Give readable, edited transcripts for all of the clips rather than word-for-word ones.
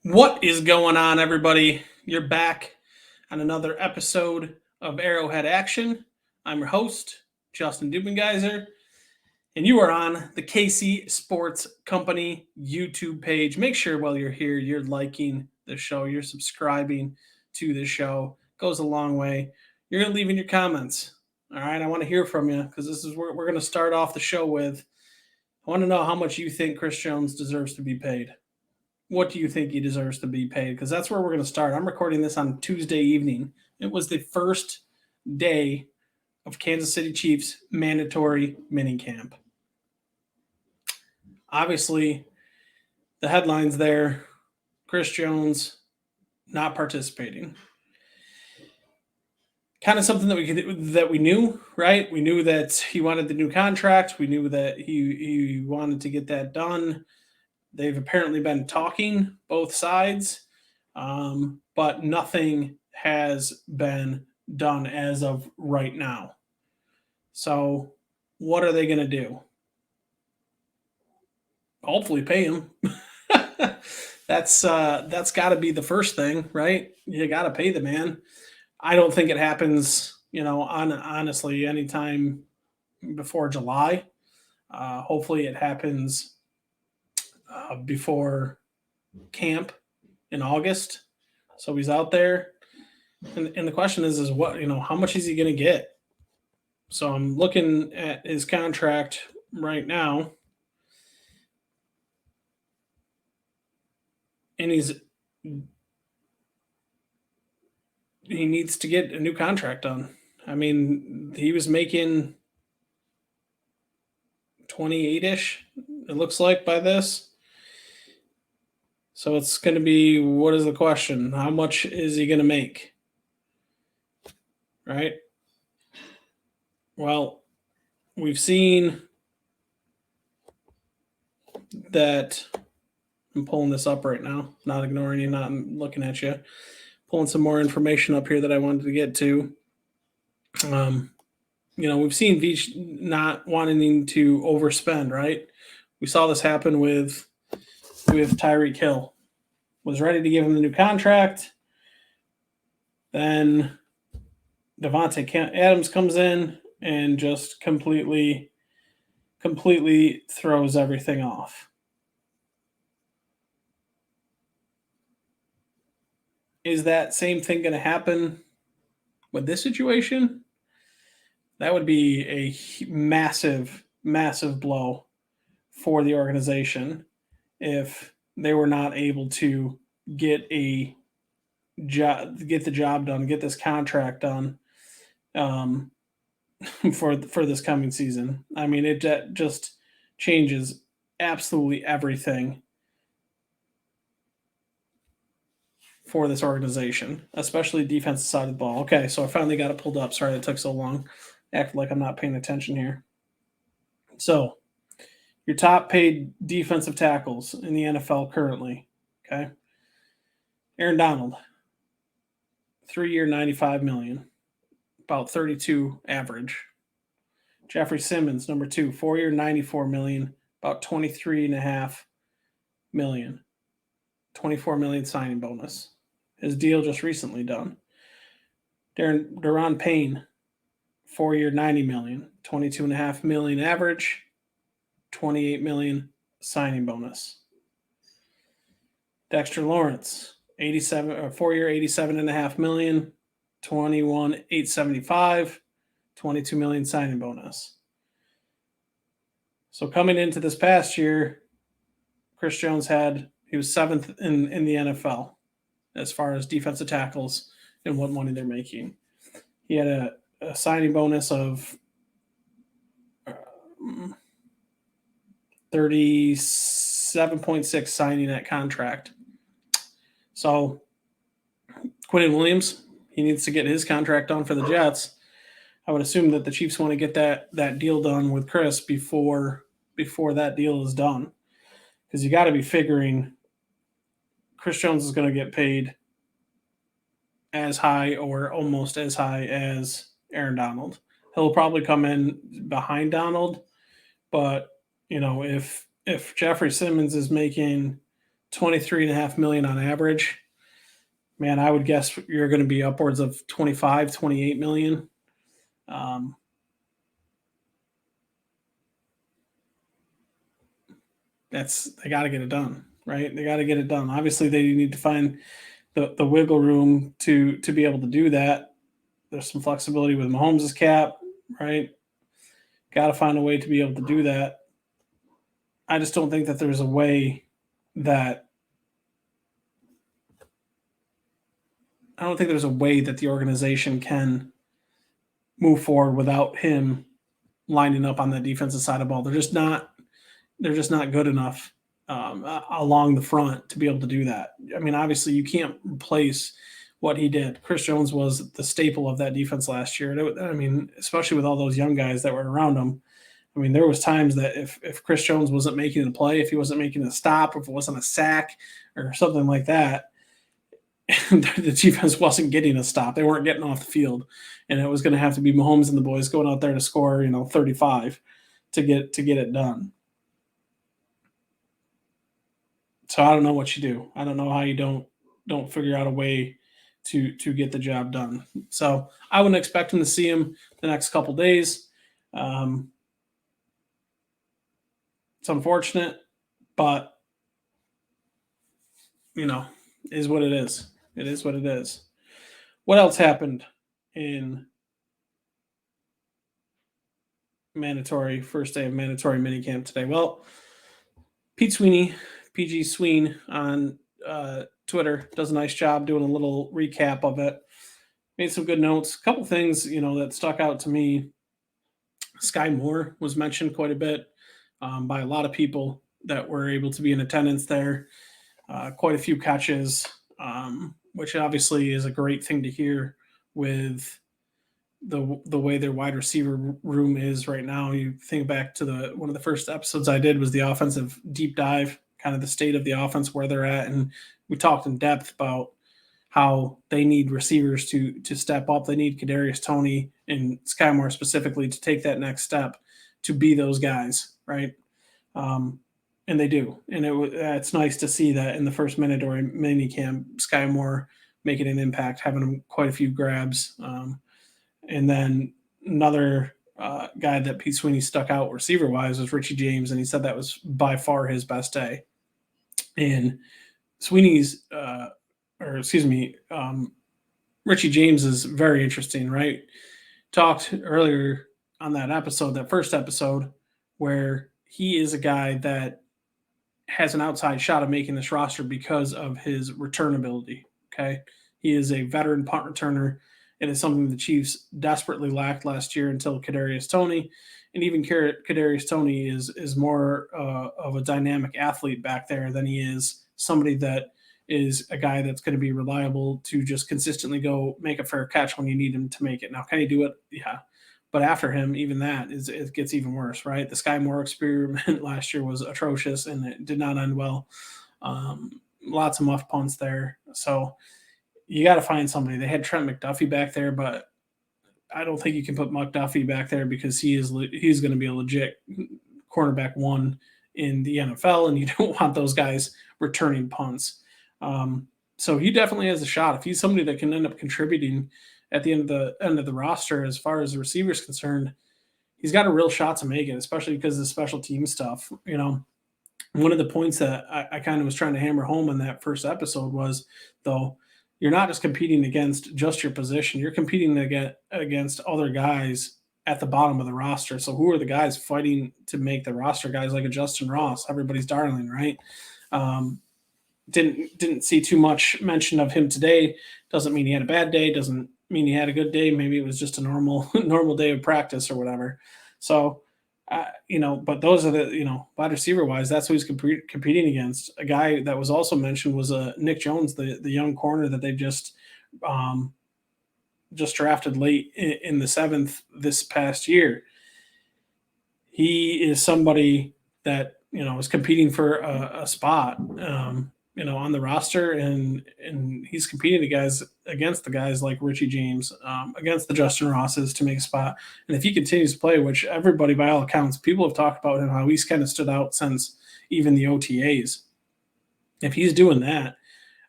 What is going on, everybody? You're back on another episode of Arrowhead Action. I'm your host, Justin Dubengeiser, and you are on the KC Sports Company YouTube page. Make sure while you're here, you're liking the show, you're subscribing to the show. It goes a long way. You're going to leave in your comments. All right, I want to hear from you because this is where we're going to start off the show with. I want to know how much you think Chris Jones deserves to be paid. What do you think he deserves to be paid? Because that's where we're going to start. I'm recording this on Tuesday evening. It was the first day of Kansas City Chiefs mandatory minicamp. Obviously, the headlines there, Chris Jones not participating. Kind of something that we knew, right? We knew that he wanted the new contract. We knew that he wanted to get that done. They've apparently been talking both sides, but nothing has been done as of right now. So, what are they going to do? Hopefully, pay him. That's got to be the first thing, right? You got to pay the man. I don't think it happens, honestly, anytime before July. Hopefully, it happens before camp in August. So he's out there. And the question is what, how much is he going to get? So I'm looking at his contract right now. And he needs to get a new contract done. I mean, he was making 28-ish, it looks like, by this. So it's going to be, what is the question? How much is he going to make? Right? Well, we've seen that. I'm pulling this up right now, not ignoring you, not looking at you. Pulling some more information up here that I wanted to get to. We've seen Veach not wanting to overspend, right? We saw this happen with Tyreek Hill. Was ready to give him the new contract. Then Devontae Adams comes in and just completely throws everything off. Is that same thing going to happen with this situation? That would be a massive, massive blow for the organization if they were not able to get the job done, get this contract done for this coming season. I mean, it just changes absolutely everything for this organization, especially defensive side of the ball. Okay, so I finally got it pulled up. Sorry it took so long. Act like I'm not paying attention here. So, your top paid defensive tackles in the NFL currently. Okay. Aaron Donald, 3-year, $95 million, about 32 average. Jeffrey Simmons, number 2, 4-year, $94 million, about 23.5 million. 24 million signing bonus. His deal just recently done. Daron Payne, 4-year, $90 million, 22.5 million average, 28 million signing bonus. Dexter Lawrence, 4-year, $87.5 million, 21,875, 22 million signing bonus. So coming into this past year, Chris Jones he was 7th in the NFL as far as defensive tackles and what money they're making. He had a signing bonus of 37.6 signing that contract. So Quinnen Williams, he needs to get his contract done for the Jets. I would assume that the Chiefs want to get that deal done with Chris before that deal is done, because you got to be figuring Chris Jones is going to get paid as high or almost as high as Aaron Donald. He'll probably come in behind Donald, but if Jeffrey Simmons is making $23.5 million on average. Man, I would guess you're going to be upwards of 25, 28 million. Um, they got to get it done, right? They got to get it done. Obviously, they need to find the wiggle room to be able to do that. There's some flexibility with Mahomes' cap, right? Got to find a way to be able to do that. I just don't think that there's a way that the organization can move forward without him lining up on the defensive side of the ball. They're just not good enough along the front to be able to do that. I mean, obviously, you can't replace what he did. Chris Jones was the staple of that defense last year. I mean, especially with all those young guys that were around him. I mean, there was times that if Chris Jones wasn't making a play, if he wasn't making a stop, if it wasn't a sack or something like that, the defense wasn't getting a stop. They weren't getting off the field, and it was going to have to be Mahomes and the boys going out there to score, 35 to get it done. So I don't know what you do. I don't know how you don't figure out a way to get the job done. So I wouldn't expect him to see him the next couple days. It's unfortunate, but is what it is. It is what it is. What else happened in first day of mandatory minicamp today? Well, Pete Sweeney, PG Sween on Twitter does a nice job doing a little recap of it. Made some good notes. A couple things, that stuck out to me. Sky Moore was mentioned quite a bit by a lot of people that were able to be in attendance there. Quite a few catches, which obviously is a great thing to hear with the way their wide receiver room is right now. You think back to one of the first episodes I did was the offensive deep dive, kind of the state of the offense, where they're at. And we talked in depth about how they need receivers to step up. They need Kadarius Toney and Sky Moore specifically to take that next step to be those guys, right? And they do. And it's nice to see that in the first mandatory mini camp, Sky Moore making an impact, having quite a few grabs. And then another guy that Pete Sweeney stuck out receiver-wise was Richie James, and he said that was by far his best day. And Sweeney's Richie James is very interesting, right? Talked earlier on that first episode, where he is a guy that has an outside shot of making this roster because of his return ability. Okay. He is a veteran punt returner. It is something the Chiefs desperately lacked last year until Kadarius Toney. And even Kadarius Toney is more of a dynamic athlete back there than he is somebody that is a guy that's going to be reliable to just consistently go make a fair catch when you need him to make it. Now, can he do it? Yeah. But after him, even that it gets even worse, right? The Sky Moore experiment last year was atrocious, and it did not end well. Lots of muff punts there. So you got to find somebody. They had Trent McDuffie back there, but I don't think you can put McDuffie back there because he's going to be a legit cornerback one in the NFL, and you don't want those guys returning punts. So he definitely has a shot. If he's somebody that can end up contributing at the end of the roster, as far as the receiver is concerned, he's got a real shot to make it, especially because of the special team stuff. One of the points that I kind of was trying to hammer home in that first episode was, though, you're not just competing against just your position. You're competing against other guys at the bottom of the roster. So who are the guys fighting to make the roster? Guys like a Justin Ross, everybody's darling, right? Didn't see too much mention of him today. Doesn't mean he had a bad day. Doesn't mean he had a good day. Maybe it was just a normal day of practice or whatever. So, but those are the, wide receiver wise, that's who he's competing against. A guy that was also mentioned was Nick Jones, the young corner that they just drafted late in the 7th this past year. He is somebody that, is competing for a spot, on the roster, and he's competing against the guys like Richie James, against the Justin Rosses to make a spot. And if he continues to play, which everybody, by all accounts, people have talked about him, how he's kind of stood out since even the OTAs. If he's doing that,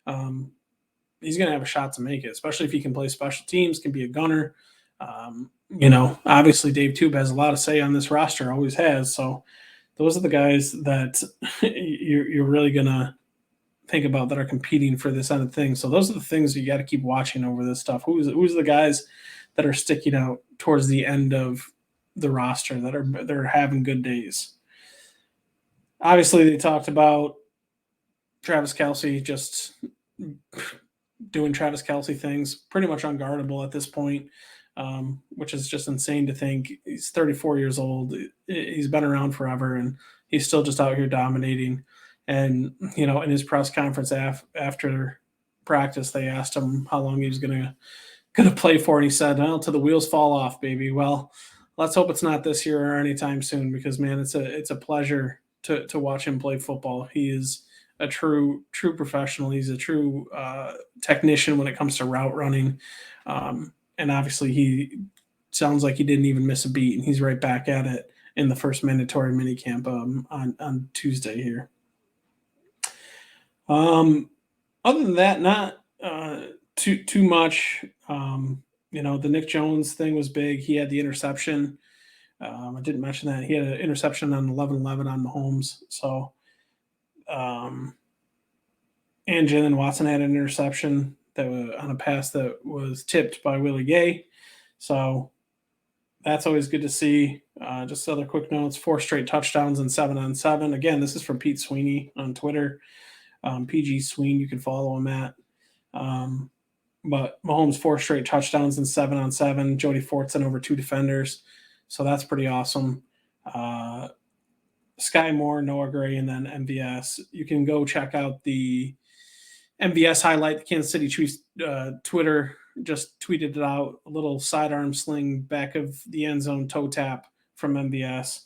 um, he's going to have a shot to make it, especially if he can play special teams, can be a gunner. Obviously Dave Tube has a lot of say on this roster, always has. So those are the guys that you're really going to think about that are competing for this end of things. So those are the things you got to keep watching over this stuff. Who's the guys that are sticking out towards the end of the roster that are having good days? Obviously, they talked about Travis Kelce just doing Travis Kelce things, pretty much unguardable at this point, which is just insane to think. He's 34 years old. He's been around forever, and he's still just out here dominating. And in his press conference after practice, they asked him how long he was gonna play for, and he said, "Well, till the wheels fall off, baby." Well, let's hope it's not this year or anytime soon, because man, it's a pleasure to watch him play football. He is a true professional. He's a true technician when it comes to route running, and obviously he sounds like he didn't even miss a beat, and he's right back at it in the first mandatory minicamp on Tuesday here. Other than that, not too much. The Nick Jones thing was big. He had the interception. I didn't mention that he had an interception on 11-11 on Mahomes. So, and Jalen Watson had an interception that was on a pass that was tipped by Willie Gay. So that's always good to see. Just other quick notes: 4 straight touchdowns and 7-on-7. Again, this is from Pete Sweeney on Twitter. PG Sween, you can follow him at. But Mahomes 4 straight touchdowns and 7-on-7. Jody Fortson over 2 defenders. So that's pretty awesome. Sky Moore, Noah Gray, and then MVS. You can go check out the MVS highlight. The Kansas City Chiefs Twitter just tweeted it out. A little sidearm sling back of the end zone toe tap from MVS.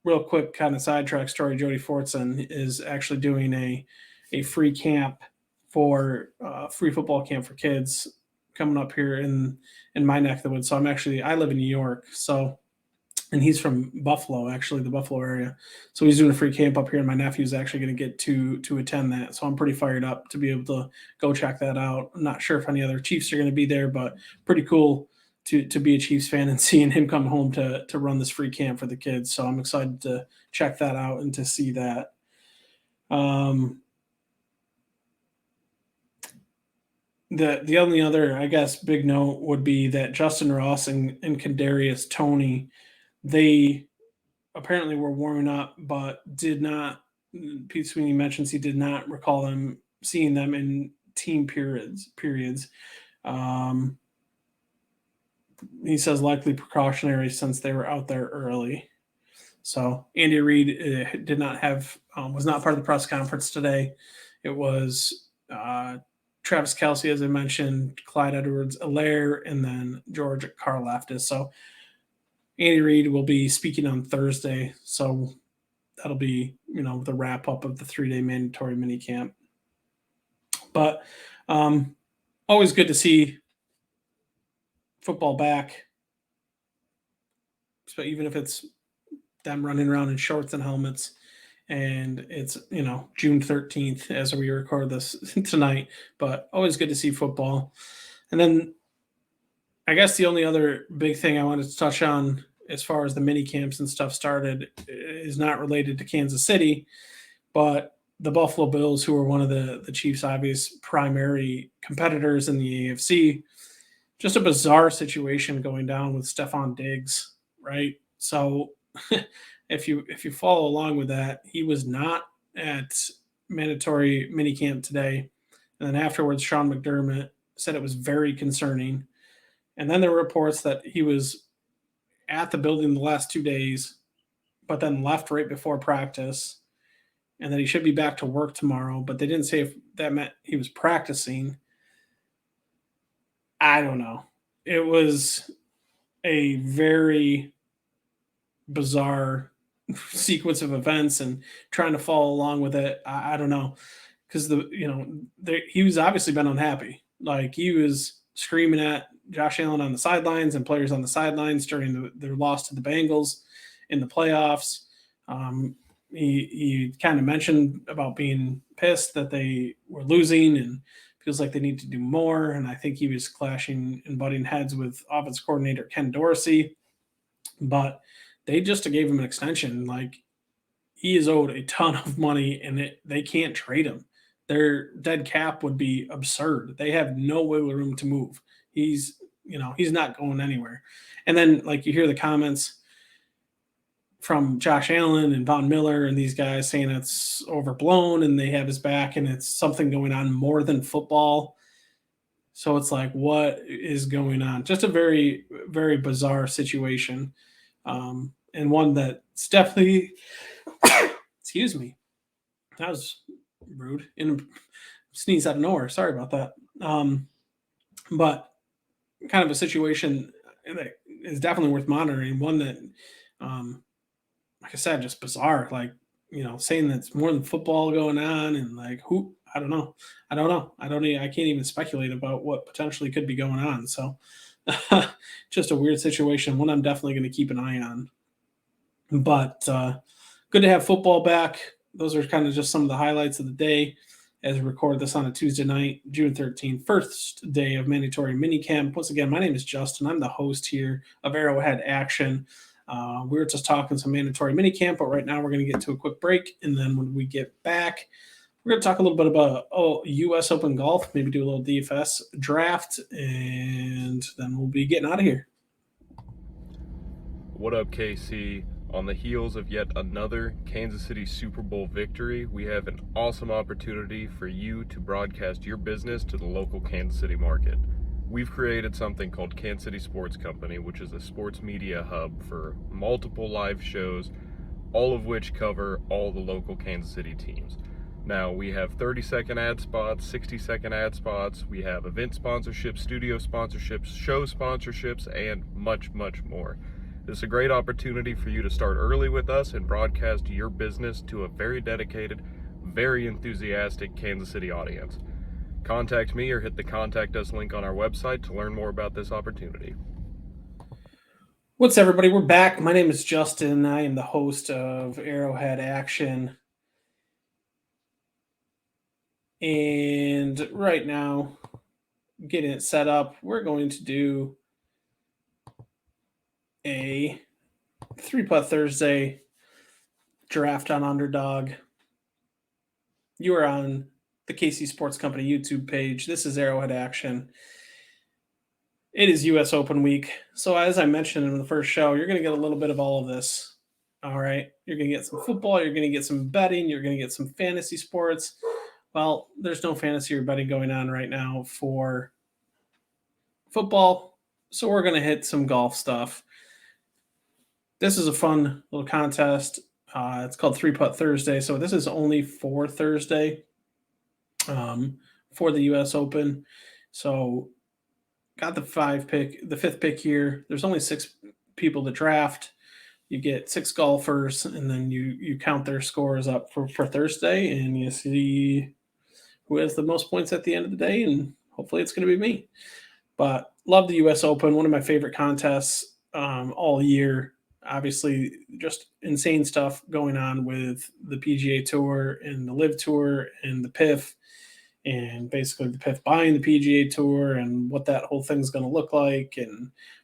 Real quick kind of sidetrack story, Jody Fortson is actually doing a free camp for free football camp for kids coming up here in my neck of the woods. So I live in New York. So, and he's from Buffalo, actually the Buffalo area. So he's doing a free camp up here, and my nephew's actually going to get to attend that. So I'm pretty fired up to be able to go check that out. I'm not sure if any other Chiefs are going to be there, but pretty cool to be a Chiefs fan and seeing him come home to run this free camp for the kids. So I'm excited to check that out and to see that. The only other, I guess, big note would be that Justin Ross and Kadarius Toney, they apparently were warming up, but did not. Pete Sweeney mentions he did not recall seeing them in team periods. He says likely precautionary since they were out there early. So Andy Reid did not have was not part of the press conference today. It was Travis Kelce, as I mentioned, Clyde Edwards-Helaire, and then George Karlaftis. So Andy Reid will be speaking on Thursday. So that'll be the wrap up of the 3-day mandatory minicamp. But always good to see football back. So even if it's them running around in shorts and helmets, and it's June 13th as we record this tonight, but always good to see football. And then I guess the only other big thing I wanted to touch on as far as the mini camps and stuff started is not related to Kansas City, but the Buffalo Bills, who are one of the Chiefs' obvious primary competitors in the AFC. Just a bizarre situation going down with Stephon Diggs, right? So if you follow along with that, he was not at mandatory minicamp today. And then afterwards, Sean McDermott said it was very concerning. And then there were reports that he was at the building the last 2 days, but then left right before practice, and that he should be back to work tomorrow. But they didn't say if that meant he was practicing. I don't know. It was a very bizarre sequence of events, and trying to follow along with it. I don't know, because he was obviously been unhappy. Like, he was screaming at Josh Allen on the sidelines and players on the sidelines during their loss to the Bengals in the playoffs. he kind of mentioned about being pissed that they were losing and feels like they need to do more. And I think he was clashing and butting heads with offense coordinator Ken Dorsey, but they just gave him an extension. Like, he is owed a ton of money, and they can't trade him. Their dead cap would be absurd. They have no wiggle room to move. He's not going anywhere. And then, like, you hear the comments from Josh Allen and Von Miller and these guys saying it's overblown and they have his back and it's something going on more than football. So it's like, what is going on? Just a very, very bizarre situation. And one that's definitely, excuse me, that was rude and sneeze out of nowhere. Sorry about that. But kind of a situation that is definitely worth monitoring. One that, like I said, just bizarre. Like, saying that's more than football going on, and like, who, I don't know. I can't even speculate about what potentially could be going on. So, just a weird situation. One I'm definitely going to keep an eye on. But good to have football back. Those are kind of just some of the highlights of the day as we record this on a Tuesday night, June 13th, first day of mandatory minicamp. Once again, my name is Justin. I'm the host here of Arrowhead Action. We were just talking some mandatory minicamp, but right now we're going to get to a quick break. And then when we get back, we're going to talk a little bit about U.S. Open golf, maybe do a little DFS draft, and then we'll be getting out of here. What up, KC? On the heels of yet another Kansas City Super Bowl victory, we have an awesome opportunity for you to broadcast your business to the local Kansas City market. We've created something called Kansas City Sports Company, which is a sports media hub for multiple live shows, all of which cover all the local Kansas City teams. Now, we have 30-second ad spots, 60-second ad spots, we have event sponsorships, studio sponsorships, show sponsorships, and much, much more. This is a great opportunity for you to start early with us and broadcast your business to a very dedicated, very enthusiastic Kansas City audience. Contact me or hit the Contact Us link on our website to learn more about this opportunity. What's up, everybody? We're back. My name is Justin. I am the host of Arrowhead Action. And right now, getting it set up, we're going to do a 3-putt Thursday draft on Underdog. You are on the KC Sports Company YouTube page. This is Arrowhead Action. It is U.S. Open week. So as I mentioned in the first show, you're going to get a little bit of all of this. All right. You're going to get some football. You're going to get some betting. You're going to get some fantasy sports. Well, there's no fantasy or betting going on right now for football. So we're going to hit some golf stuff. This is a fun little contest. It's called 3-Putt Thursday. So this is only for Thursday for the U.S. Open. So got the fifth pick here. There's only 6 people to draft. You get 6 golfers, and then you count their scores up for Thursday, and you see who has the most points at the end of the day, and hopefully it's going to be me. But love the U.S. Open, one of my favorite contests all year. Obviously, just insane stuff going on with the PGA Tour and the Live Tour and the PIF, and basically the PIF buying the PGA Tour and what that whole thing's going to look like.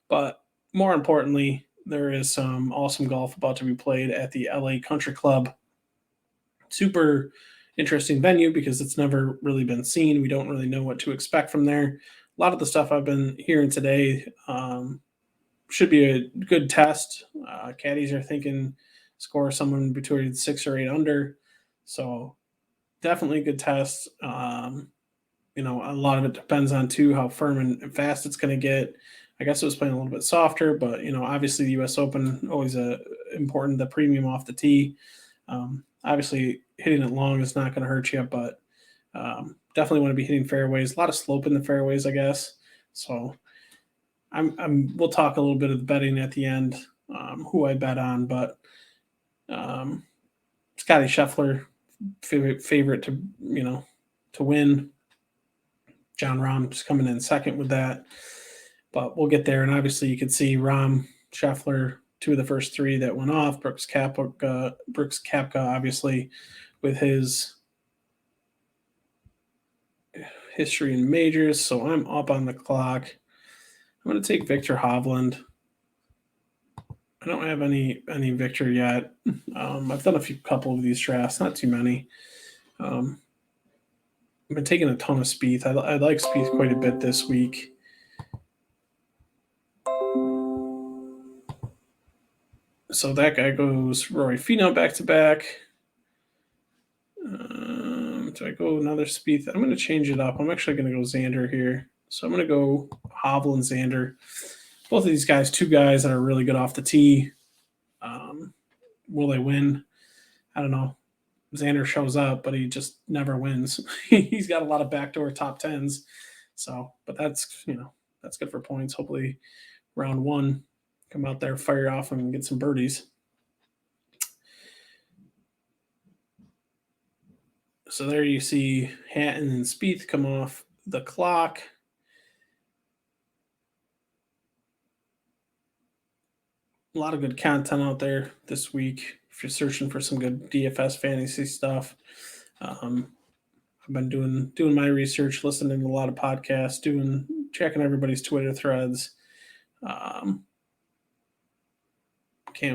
But more importantly, there is some awesome golf about to be played at the LA Country Club. Super interesting venue because it's never really been seen. We don't really know what to expect from there. A lot of the stuff I've been hearing today should be a good test. Caddies are thinking score someone between 6 or 8 under. So definitely a good test. A lot of it depends on too how firm and fast it's going to get. I guess it was playing a little bit softer, but obviously the U.S. Open always important. The premium off the tee. Obviously hitting it long is not going to hurt you, but definitely want to be hitting fairways. A lot of slope in the fairways, I guess. So we'll talk a little bit of the betting at the end, who I bet on, but Scotty Scheffler, favorite to win. John Rahm's coming in second with that, but we'll get there. And obviously you can see Rahm, Scheffler, two of the first three that went off. Brooks Koepka, obviously, with his history in majors. So I'm up on the clock. I'm going to take Victor Hovland. I don't have any Victor yet. I've done a couple of these drafts, not too many. I've been taking a ton of Spieth. I like Spieth quite a bit this week. So that guy goes Rory Finau back to back. Do I go another Spieth? I'm going to change it up. I'm actually going to go Xander here. So I'm going to go Hovland, Xander. Both of these guys, two guys that are really good off the tee. Will they win? I don't know. Xander shows up, but he just never wins. He's got a lot of backdoor top tens. So, but that's good for points. Hopefully, round one, come out there, fire off, and get some birdies. So there you see Hatton and Spieth come off the clock. A lot of good content out there this week. If you're searching for some good DFS fantasy stuff, I've been doing my research, listening to a lot of podcasts, checking everybody's Twitter threads. Cam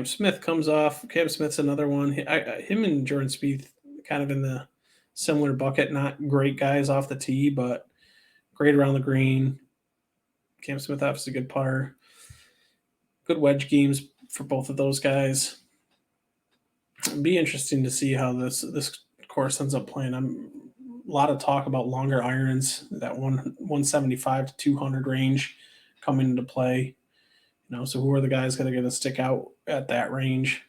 Smith comes off. Cam Smith's another one. Him and Jordan Spieth kind of in the similar bucket. Not great guys off the tee, but great around the green. Cam Smith obviously a good putter. Good wedge games for both of those guys. It'd be interesting to see how this course ends up playing. A lot of talk about longer irons, that 175 to 200 range coming into play. So who are the guys that are going to stick out at that range?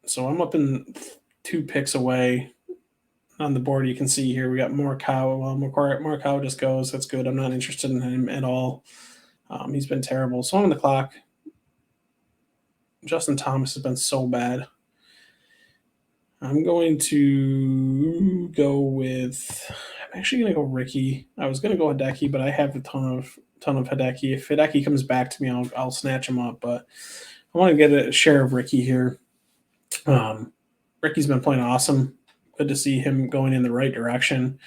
So I'm up in 2 picks away on the board. You can see here we got Morikawa. Well, Morikawa just goes. That's good. I'm not interested in him at all. He's been terrible. So I'm on the clock. Justin Thomas has been so bad. I'm going to go with. I'm actually going to go Ricky. I was going to go Hideki, but I have a ton of Hideki. If Hideki comes back to me, I'll snatch him up. But I want to get a share of Ricky here. Ricky's been playing awesome. Good to see him going in the right direction.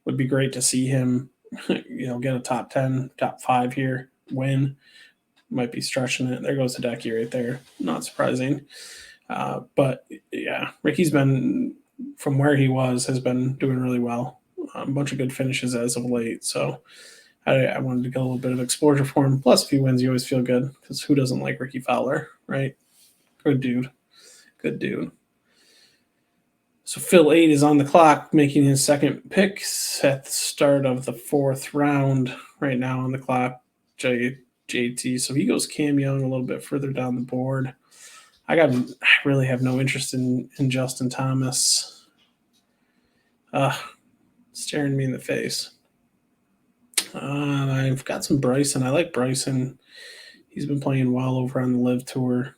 Would be great to see him, get a top 10, top 5 here, win. Might be stretching it. There goes Hideki right there. Not surprising. But yeah, Ricky's been, from where he has been doing really well. A bunch of good finishes as of late. So I wanted to get a little bit of exposure for him. Plus, if he wins, you always feel good because who doesn't like Ricky Fowler, right? Good dude. So Phil 8 is on the clock, making his second picks at the start of the 4th round. Right now on the clock, JT. So he goes Cam Young a little bit further down the board. I really have no interest in Justin Thomas. Staring me in the face. I've got some Bryson. I like Bryson. He's been playing well over on the Live Tour.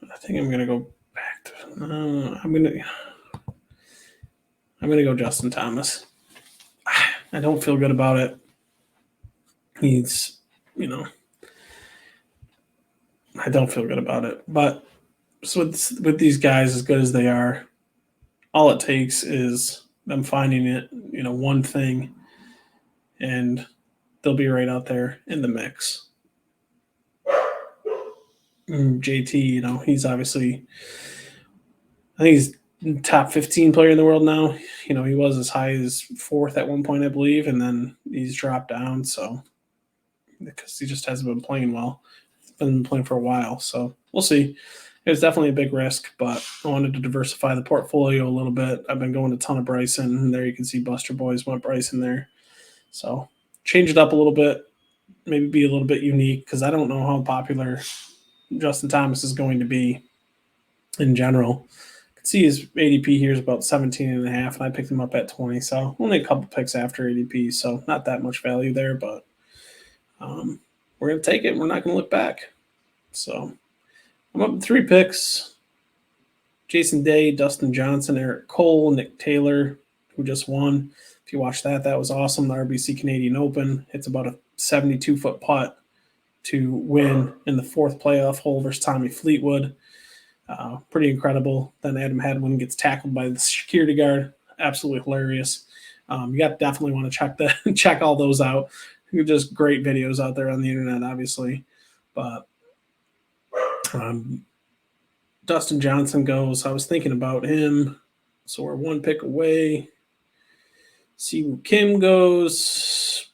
I think I'm gonna go back to. I'm gonna go Justin Thomas. I don't feel good about it. He's, I don't feel good about it. But so with these guys, as good as they are, all it takes is them finding it, one thing, and they'll be right out there in the mix. JT, he's obviously, I think he's top 15 player in the world now. He was as high as 4th at one point, I believe, and then he's dropped down. So because he just hasn't been playing well, he's been playing for a while. So we'll see. It was definitely a big risk, but I wanted to diversify the portfolio a little bit. I've been going a ton of Bryson, and there you can see Buster Boys went Bryson there. So change it up a little bit, maybe be a little bit unique because I don't know how popular Justin Thomas is going to be in general. You can see his ADP here is about 17.5, and I picked him up at 20. So only a couple picks after ADP, so not that much value there, but we're going to take it. We're not going to look back. So I'm up 3 picks. Jason Day, Dustin Johnson, Eric Cole, Nick Taylor, who just won. If you watch that, that was awesome. The RBC Canadian Open. It's about a 72-foot putt to win in the fourth playoff hole versus Tommy Fleetwood. Pretty incredible. Then Adam Hadwin gets tackled by the security guard. Absolutely hilarious. You got definitely want to check all those out. Just great videos out there on the internet, obviously. But Dustin Johnson goes. I was thinking about him. So we're one pick away. Siwoo Kim goes.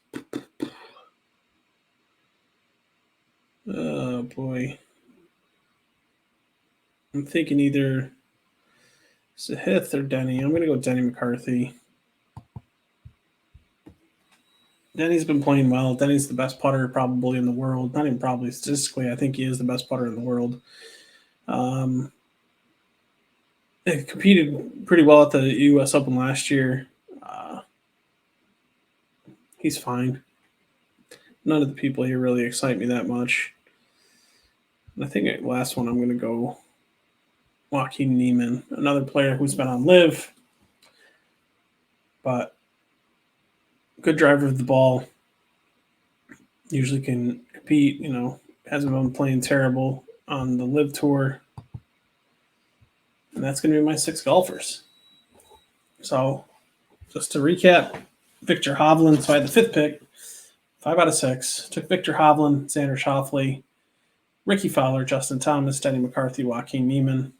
Oh, boy. I'm thinking either Sahith or Denny. I'm going to go Denny McCarthy. Denny's been playing well. Denny's the best putter probably in the world. Not even probably, statistically, I think he is the best putter in the world. They competed pretty well at the U.S. Open last year. He's fine. None of the people here really excite me that much. And I think last one I'm going to go Joaquin Neiman, another player who's been on LIV, but good driver of the ball. Usually can compete, hasn't been playing terrible on the LIV tour. And that's going to be my 6 golfers. So just to recap, Victor Hovland. So I had the 5th pick, 5 out of 6. Took Victor Hovland, Xander Schauffele, Ricky Fowler, Justin Thomas, Denny McCarthy, Joaquin Neiman.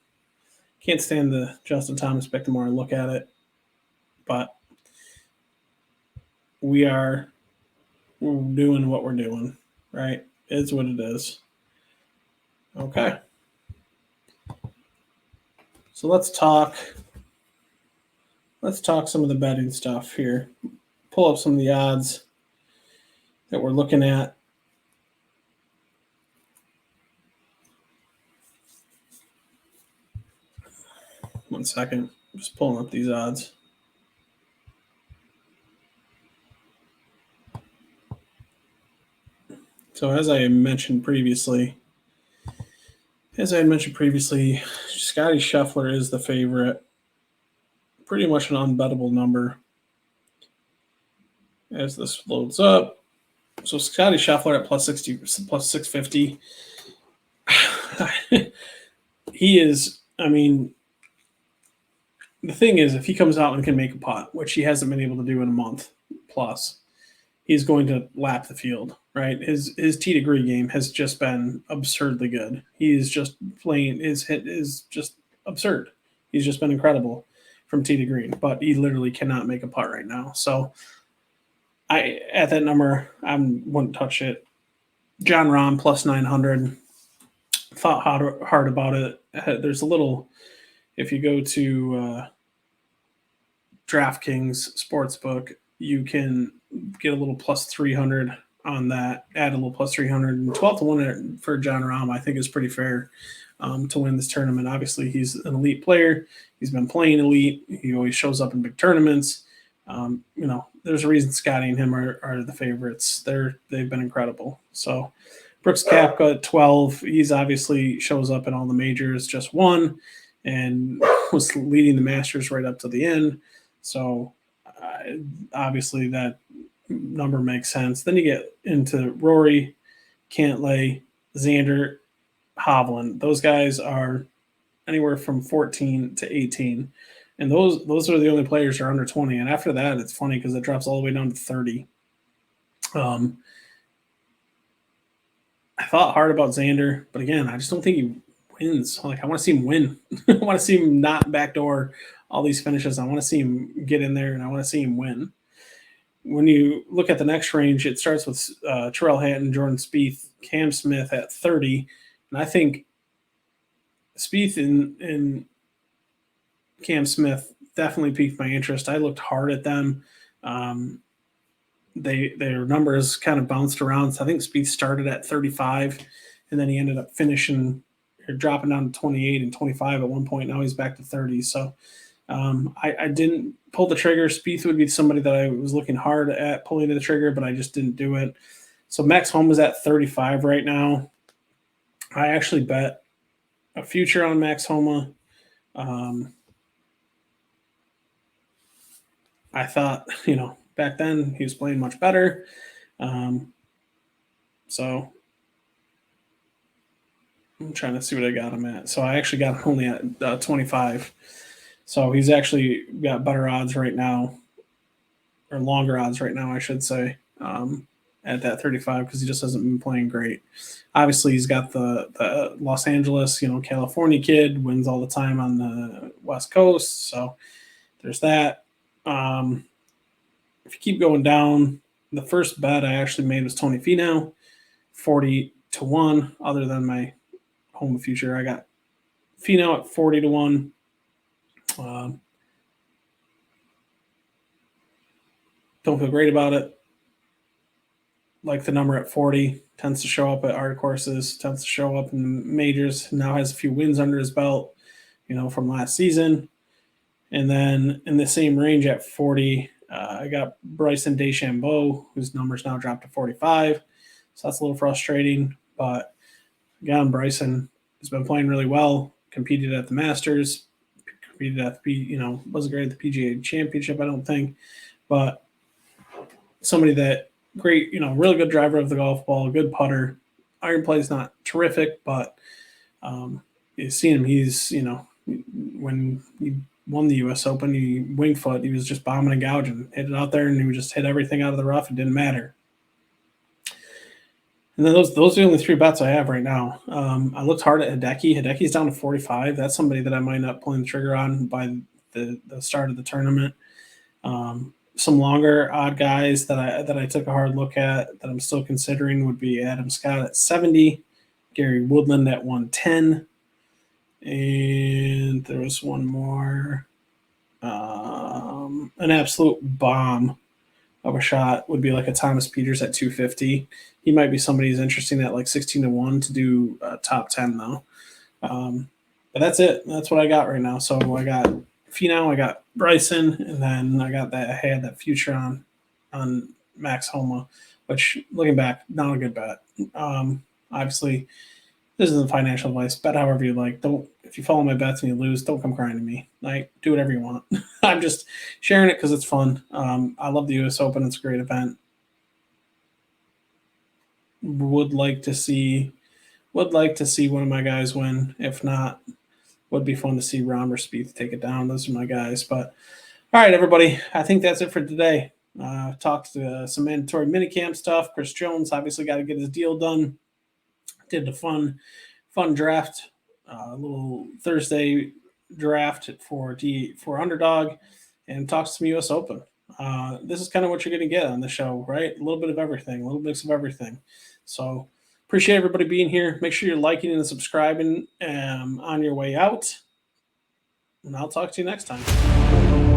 Can't stand the Justin Thomas pick the more I look at it. But we're doing what we're doing, right? It's what it is. Okay. So let's talk some of the betting stuff here. Pull up some of the odds that we're looking at. One second. Just pulling up these odds. So as I mentioned previously, Scotty Scheffler is the favorite. Pretty much an unbettable number. As this loads up. So Scotty Scheffler at plus 60, plus 650. He is, the thing is, if he comes out and can make a putt, which he hasn't been able to do in a month plus, he's going to lap the field, right? His tee to green game has just been absurdly good. He is just playing, his hit is just absurd. He's just been incredible from tee to green, but he literally cannot make a putt right now. So at that number, I wouldn't touch it. John Rahm plus 900. Thought hard about it. There's a little, if you go to DraftKings Sportsbook, you can get a little plus 300 on that, add a little plus 300. And 12 to 1 for John Rahm, I think, is pretty fair to win this tournament. Obviously, he's an elite player. He's been playing elite. He always shows up in big tournaments. There's a reason Scotty and him are the favorites. They've been incredible. So Brooks Koepka at 12. He's obviously shows up in all the majors, just won, and was leading the Masters right up to the end. So obviously that number makes sense. Then you get into Rory, Cantlay, Xander, Hovland. Those guys are anywhere from 14 to 18. And those are the only players that are under 20. And after that, it's funny because it drops all the way down to 30. I thought hard about Xander, but again, I just don't think he wins. Like, I want to see him win. I want to see him not backdoor all these finishes. I want to see him get in there, and I want to see him win. When you look at the next range, it starts with Terrell Hatton, Jordan Spieth, Cam Smith at 30. And I think Spieth and Cam Smith definitely piqued my interest. I looked hard at them. Their numbers kind of bounced around. So I think Spieth started at 35, and then he ended up finishing or dropping down to 28 and 25 at one point. Now he's back to 30. So I didn't pull the trigger. Spieth would be somebody that I was looking hard at pulling the trigger, but I just didn't do it. So Max Homa is at 35 right now. I actually bet a future on Max Homa. I thought, back then he was playing much better. So I'm trying to see what I got him at. So I actually got him only at 25. So he's actually got better odds right now, or longer odds right now, I should say, at that 35 because he just hasn't been playing great. Obviously, he's got the Los Angeles, California kid, wins all the time on the West Coast. So there's that. If you keep going down, the first bet I actually made was Tony Finau, 40-1. Other than my home of future, I got Finau at 40-1. Don't feel great about it. Like the number at 40, tends to show up at art courses, tends to show up in the majors. Now has a few wins under his belt, from last season. And then in the same range at 40, I got Bryson DeChambeau, whose numbers now dropped to 45. So that's a little frustrating. But again, Bryson has been playing really well, competed at the Masters, competed at the, wasn't great at the PGA Championship, I don't think. But somebody that great, really good driver of the golf ball, good putter. Iron play is not terrific, but you see him. He's, when he won the U.S. Open, he winged foot. He was just bombing and gouging, hit it out there, and he would just hit everything out of the rough. It didn't matter. And then those are the only 3 bets I have right now. I looked hard at Hideki. Hideki's down to 45. That's somebody that I might not pulling the trigger on by the start of the tournament. Some longer odd guys that I took a hard look at that I'm still considering would be Adam Scott at 70, Gary Woodland at 110, and there was one more. An absolute bomb of a shot would be like a Thomas Peters at 250. He might be somebody who's interesting at like 16-1 to do top 10 though. But that's it. That's what I got right now. So I got Finau, I got Bryson, and then I had that future on Max Homa, which looking back, not a good bet. Obviously, this isn't financial advice. Bet however you like. If you follow my bets and you lose, don't come crying to me. Like, do whatever you want. I'm just sharing it because it's fun. I love the U.S. Open. It's a great event. Would like to see one of my guys win. If not, would be fun to see Rahm or Spieth take it down. Those are my guys. But all right, everybody. I think that's it for today. Talked some mandatory minicamp stuff. Chris Jones obviously got to get his deal done. Did the fun draft, little Thursday draft for Underdog, and talks some U.S. Open. This is kind of what you're going to get on the show, right? A little bit of everything, a little mix of everything. So appreciate everybody being here. Make sure you're liking and subscribing on your way out, and I'll talk to you next time.